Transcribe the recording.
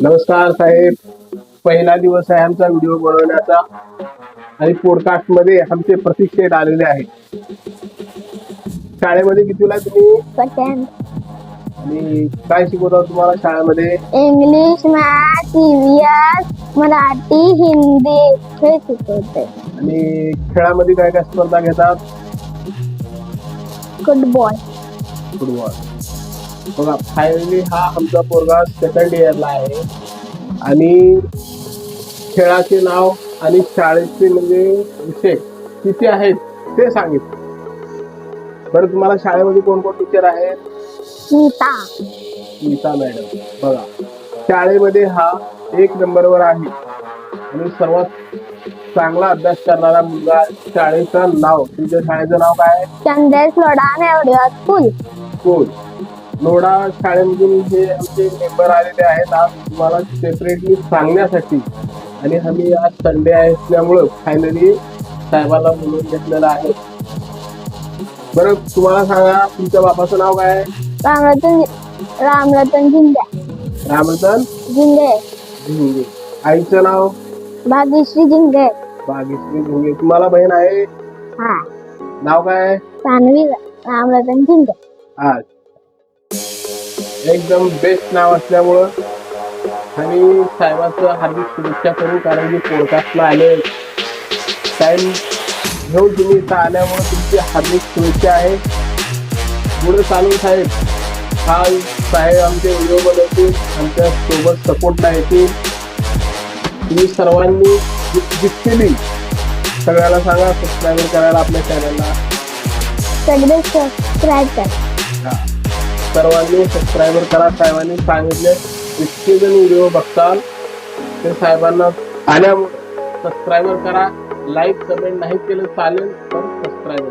नमस्कार साहेब, पहिला दिवस आहे आमचा व्हिडिओ बनवण्याचा आणि पॉडकास्ट मध्ये आमचे प्रतीक्षेत आलेले आहेत. शाळेमध्ये कितीला तुम्ही सेकंड आणि काय शिकवतात तुम्हाला शाळेमध्ये? English, math, EVS, Marathi, Hindi हे शिकवते. आणि खेळामध्ये काय काय स्पर्धा घेतात? फुटबॉल. फुटबॉल. बघा, फायनली हा आमचा पोरगा सेकंड इयरला आहे आणि खेळाचे नाव आणि शाळेचे म्हणजे विषय किती आहेत ते सांगितलं. बरं, तुम्हाला शाळेमध्ये कोण कोण टीचर आहेत? नीता मॅडम. बघा, शाळेमध्ये हा 1 नंबरवर आहे आणि सर्वात चांगला अभ्यास करणारा मुलगा. शाळेचं नाव, तुमच्या शाळेचं नाव काय? चंदेश लोढा मेवडिया स्कूल. स्कूल. लोढा शाळेमधून हे आमचे मेंबर आलेले आहेत आज तुम्हाला सेपरेटली सांगण्यासाठी. आणि आम्ही आज संडे असल्यामुळं फायनली साहेबांना बोलवून घेतलेलं आहे. बरं, तुम्हाला सांगा, तुमच्या बापाचं नाव काय? रामरतन झिंगे. रामरतन झिंगे. झिंगे. आईचं नाव? भाग्यश्री झिंगे. भाग्यश्री झिंगे. तुम्हाला बहीण आहे? हा. नाव काय? सानवी रामरतन झिंगे. आज एकदम बेस्ट नाव असल्यामुळं आणि साहेबांचं हार्दिक शुभेच्छा करू, कारण की पॉडकास्टला आले टाइम घेऊन तुम्ही इथं आल्यामुळे तुमची हार्दिक शुभेच्छा आहे. पुढे चालून साहेब, हा साहेब आमचे व्हिडिओ बनवतील, आमच्या सोबत सपोर्टला येतील. तुम्ही सर्वांनी जितकेली सगळ्याला सांगा सबस्क्राईब करायला आपल्या चॅनलला. सगळे सबस्क्राईब करा. सर्वांनी सबस्क्राईबर करा. साहेबांनी सांगितले जितके जण व्हिडिओ बघताल ते साहेबांना आल्यामुळे सबस्क्राईबर करा. लाईक कमेंट नाही केलं चालेल, पण सबस्क्राईबर